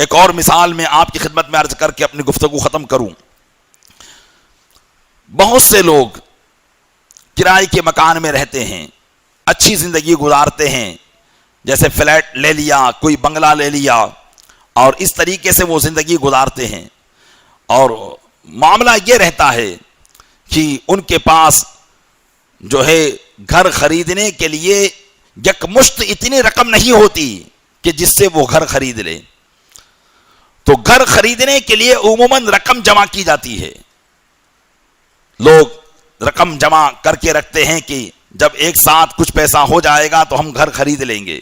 ایک اور مثال میں آپ کی خدمت میں عرض کر کے اپنی گفتگو ختم کروں۔ بہت سے لوگ کرائے کے مکان میں رہتے ہیں، اچھی زندگی گزارتے ہیں، جیسے فلیٹ لے لیا، کوئی بنگلہ لے لیا، اور اس طریقے سے وہ زندگی گزارتے ہیں، اور معاملہ یہ رہتا ہے کہ ان کے پاس جو ہے گھر خریدنے کے لیے یکمشت اتنی رقم نہیں ہوتی کہ جس سے وہ گھر خرید لے۔ تو گھر خریدنے کے لیے عموماً رقم جمع کی جاتی ہے، لوگ رقم جمع کر کے رکھتے ہیں کہ جب ایک ساتھ کچھ پیسہ ہو جائے گا تو ہم گھر خرید لیں گے۔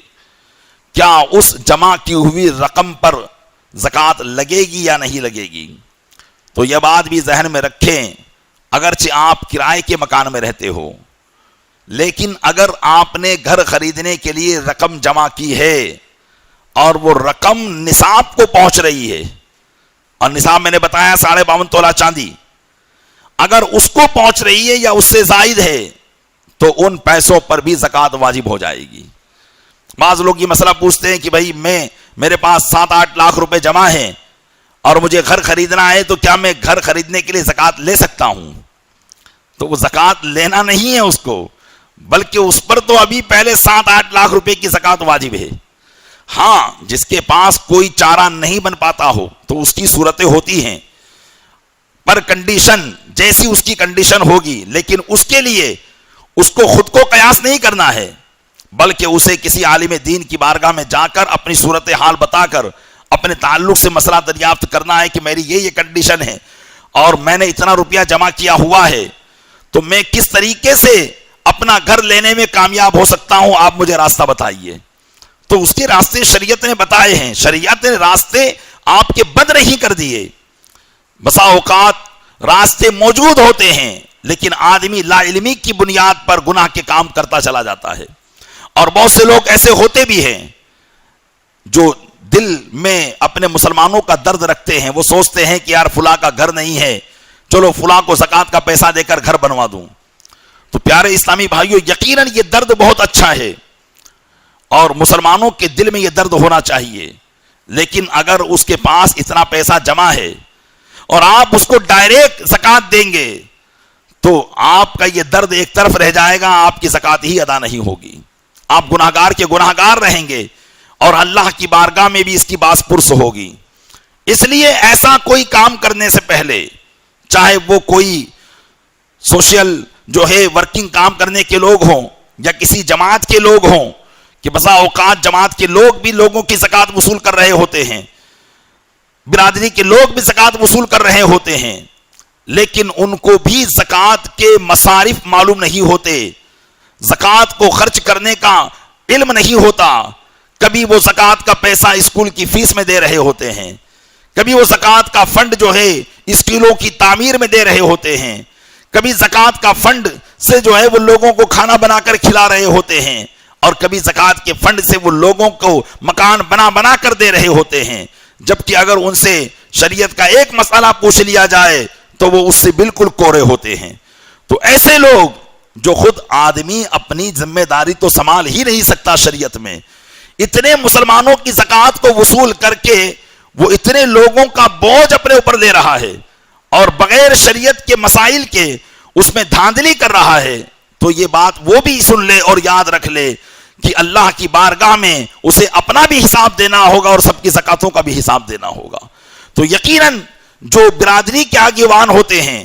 کیا اس جمع کی ہوئی رقم پر زکوٰۃ لگے گی یا نہیں لگے گی؟ تو یہ بات بھی ذہن میں رکھیں، اگرچہ آپ کرائے کے مکان میں رہتے ہو، لیکن اگر آپ نے گھر خریدنے کے لیے رقم جمع کی ہے اور وہ رقم نصاب کو پہنچ رہی ہے، اور نصاب میں نے بتایا 52.5 تولہ چاندی، اگر اس کو پہنچ رہی ہے یا اس سے زائد ہے تو ان پیسوں پر بھی زکوٰۃ واجب ہو جائے گی۔ بعض لوگ یہ مسئلہ پوچھتے ہیں کہ بھائی میرے پاس 7-8 لاکھ روپے جمع ہیں اور مجھے گھر خریدنا ہے، تو کیا میں گھر خریدنے کے لیے زکوٰۃ لے سکتا ہوں؟ تو وہ زکوٰۃ لینا نہیں ہے اس کو، بلکہ اس پر تو ابھی پہلے 7-8 لاکھ روپے کی زکوٰۃ واجب ہے۔ ہاں، جس کے پاس کوئی چارہ نہیں بن پاتا ہو تو اس کی صورتیں ہوتی ہیں، پر کنڈیشن جیسی اس کی کنڈیشن ہوگی، لیکن اس کے لیے اس کو خود کو قیاس نہیں کرنا ہے، بلکہ اسے کسی عالم دین کی بارگاہ میں جا کر اپنی صورتحال بتا کر اپنے تعلق سے مسئلہ دریافت کرنا ہے کہ میری یہ کنڈیشن ہے اور میں نے اتنا روپیہ جمع کیا ہوا ہے، تو میں کس طریقے سے اپنا گھر لینے میں کامیاب ہو سکتا ہوں، آپ مجھے راستہ بتائیے۔ تو اس کے راستے شریعت نے بتائے ہیں، شریعت نے راستے آپ کے بند نہیں کر دیے۔ بسا اوقات راستے موجود ہوتے ہیں لیکن آدمی لا علمی کی بنیاد پر گناہ کے کام کرتا چلا جاتا ہے، اور بہت سے لوگ ایسے ہوتے بھی ہیں جو دل میں اپنے مسلمانوں کا درد رکھتے ہیں، وہ سوچتے ہیں کہ یار فلاں کا گھر نہیں ہے، چلو فلاں کو زکوٰۃ کا پیسہ دے کر گھر بنوا دوں۔ تو پیارے اسلامی بھائیوں، یقیناً یہ درد بہت اچھا ہے اور مسلمانوں کے دل میں یہ درد ہونا چاہیے، لیکن اگر اس کے پاس اتنا پیسہ جمع ہے اور آپ اس کو ڈائریکٹ زکوٰۃ دیں گے تو آپ کا یہ درد ایک طرف رہ جائے گا، آپ کی زکوٰۃ ہی ادا نہیں ہوگی، آپ گناہگار کے گناہگار رہیں گے اور اللہ کی بارگاہ میں بھی اس کی باس پرس ہوگی۔ اس لیے ایسا کوئی کام کرنے سے پہلے، چاہے وہ کوئی سوشل جو ہے ورکنگ کام کرنے کے لوگ ہوں یا کسی جماعت کے لوگ ہوں، کہ بسا اوقات جماعت کے لوگ بھی لوگوں کی زکوٰۃ وصول کر رہے ہوتے ہیں، برادری کے لوگ بھی زکوٰۃ وصول کر رہے ہوتے ہیں، لیکن ان کو بھی زکوٰۃ کے مصارف معلوم نہیں ہوتے، زکوٰۃ کو خرچ کرنے کا علم نہیں ہوتا۔ کبھی وہ زکوٰۃ کا پیسہ اسکول کی فیس میں دے رہے ہوتے ہیں، کبھی وہ زکوٰۃ کا فنڈ جو ہے اسکولوں کی تعمیر میں دے رہے ہوتے ہیں، کبھی زکوٰۃ کا فنڈ سے جو ہے وہ لوگوں کو کھانا بنا کر کھلا رہے ہوتے ہیں، اور کبھی زکوٰۃ کے فنڈ سے وہ لوگوں کو مکان بنا کر دے رہے ہوتے ہیں، جبکہ اگر ان سے شریعت کا ایک مسئلہ پوچھ لیا جائے تو وہ اس سے بالکل کورے ہوتے ہیں۔ تو ایسے لوگ جو خود آدمی اپنی ذمہ داری تو سنبھال ہی نہیں سکتا شریعت میں، اتنے مسلمانوں کی زکوٰۃ کو وصول کر کے وہ اتنے لوگوں کا بوجھ اپنے اوپر لے رہا ہے اور بغیر شریعت کے مسائل کے اس میں دھاندلی کر رہا ہے، تو یہ بات وہ بھی سن لے اور یاد رکھ لے کہ اللہ کی بارگاہ میں اسے اپنا بھی حساب دینا ہوگا اور سب کی زکاتوں کا بھی حساب دینا ہوگا۔ تو یقیناً جو برادری کے آگیوان ہوتے ہیں،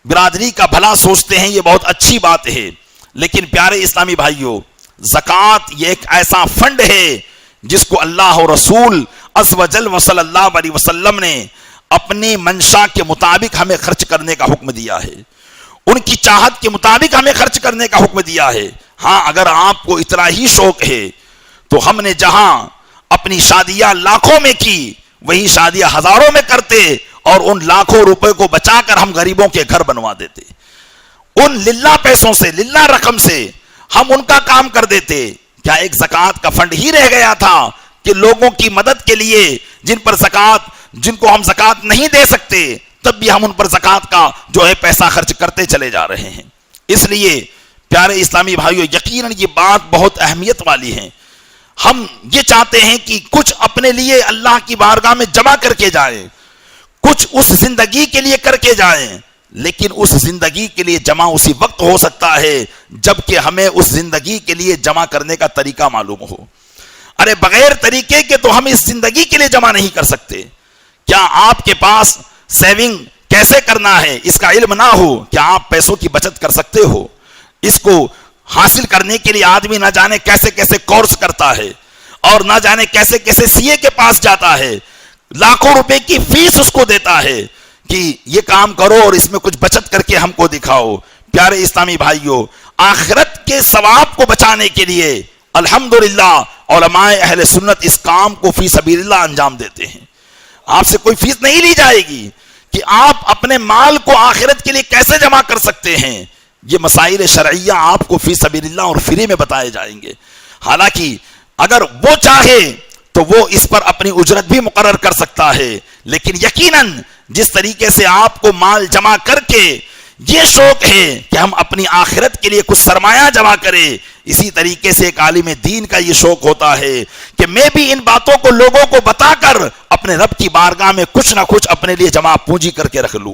برادری کا بھلا سوچتے ہیں، یہ بہت اچھی بات ہے، لیکن پیارے اسلامی بھائیوں، زکوٰۃ یہ ایک ایسا فنڈ ہے جس کو اللہ اور رسول عز و جل و صلی اللہ علیہ وسلم نے اپنی منشا کے مطابق ہمیں خرچ کرنے کا حکم دیا ہے، ان کی چاہت کے مطابق ہمیں خرچ کرنے کا حکم دیا ہے۔ ہاں اگر آپ کو اتنا ہی شوق ہے تو ہم نے جہاں اپنی شادیاں لاکھوں میں کی وہی شادیاں ہزاروں میں کرتے اور ان لاکھوں روپے کو بچا کر ہم غریبوں کے گھر بنوا دیتے، ان للہ پیسوں سے، للہ رقم سے ہم ان کا کام کر دیتے۔ کیا ایک زکوٰۃ کا فنڈ ہی رہ گیا تھا کہ لوگوں کی مدد کے لیے جن کو ہم زکوٰۃ نہیں دے سکتے تب بھی ہم ان پر زکوٰۃ کا جو ہے پیسہ خرچ کرتے چلے جا رہے ہیں؟ اس لیے پیارے اسلامی بھائیوں، یقیناً یہ بات بہت اہمیت والی ہے۔ ہم یہ چاہتے ہیں کہ کچھ اپنے لیے اللہ کی بارگاہ میں جمع کر کے جائیں، کچھ اس زندگی کے لیے کر کے جائیں، لیکن اس زندگی کے لیے جمع اسی وقت ہو سکتا ہے جبکہ ہمیں اس زندگی کے لیے جمع کرنے کا طریقہ معلوم ہو۔ ارے بغیر طریقے کے تو ہم اس زندگی کے لیے جمع نہیں کر سکتے۔ کیا آپ کے پاس سیونگ کیسے کرنا ہے اس کا علم نہ ہو؟ کیا آپ پیسوں کی بچت کر سکتے ہو؟ اس کو حاصل کرنے کے لیے آدمی نہ جانے کیسے کیسے کورس کرتا ہے اور نہ جانے کیسے کیسے سی اے کے پاس جاتا ہے، لاکھوں روپے کی فیس اس کو دیتا ہے کہ یہ کام کرو اور اس میں کچھ بچت کر کے ہم کو دکھاؤ۔ پیارے اسلامی بھائیوں، آخرت کے ثواب کو بچانے کے لیے الحمدللہ علماء اہل سنت اس کام کو فی سبیل اللہ انجام دیتے ہیں۔ آپ سے کوئی فیس نہیں لی جائے گی کہ آپ اپنے مال کو آخرت کے لیے کیسے جمع کر سکتے ہیں، یہ مسائل شرعیہ آپ کو فی سبیل اللہ اور فری میں بتائے جائیں گے۔ حالانکہ اگر وہ چاہے تو وہ اس پر اپنی اجرت بھی مقرر کر سکتا ہے، لیکن یقیناً جس طریقے سے آپ کو مال جمع کر کے یہ شوق ہے کہ ہم اپنی آخرت کے لیے کچھ سرمایہ جمع کریں، اسی طریقے سے ایک عالم دین کا یہ شوق ہوتا ہے کہ میں بھی ان باتوں کو لوگوں کو بتا کر اپنے رب کی بارگاہ میں کچھ نہ کچھ اپنے لیے جمع پونجی کر کے رکھ لوں،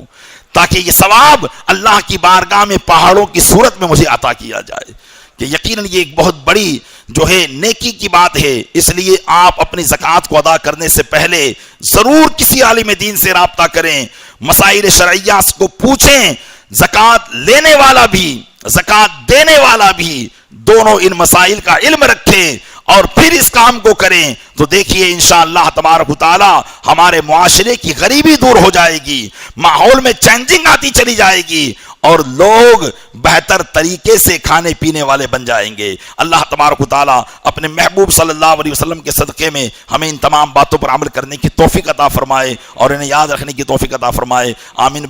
تاکہ یہ ثواب اللہ کی بارگاہ میں پہاڑوں کی صورت میں مجھے عطا کیا جائے۔ کہ یقیناً یہ ایک بہت بڑی جو ہے نیکی کی بات ہے، اس لیے آپ اپنی زکوٰۃ کو ادا کرنے سے پہلے ضرور کسی عالم دین سے رابطہ کریں، مسائل شرعیہ کو پوچھیں، زکوٰۃ لینے والا بھی زکوٰۃ دینے والا بھی دونوں ان مسائل کا علم رکھیں اور پھر اس کام کو کریں، تو دیکھیے انشاءاللہ تبارک و تعالی ہمارے معاشرے کی غریبی دور ہو جائے گی، ماحول میں چینجنگ آتی چلی جائے گی اور لوگ بہتر طریقے سے کھانے پینے والے بن جائیں گے۔ اللہ تبارک و تعالی اپنے محبوب صلی اللہ علیہ وسلم کے صدقے میں ہمیں ان تمام باتوں پر عمل کرنے کی توفیق عطا فرمائے اور انہیں یاد رکھنے کی توفیق عطا فرمائے۔ آمین۔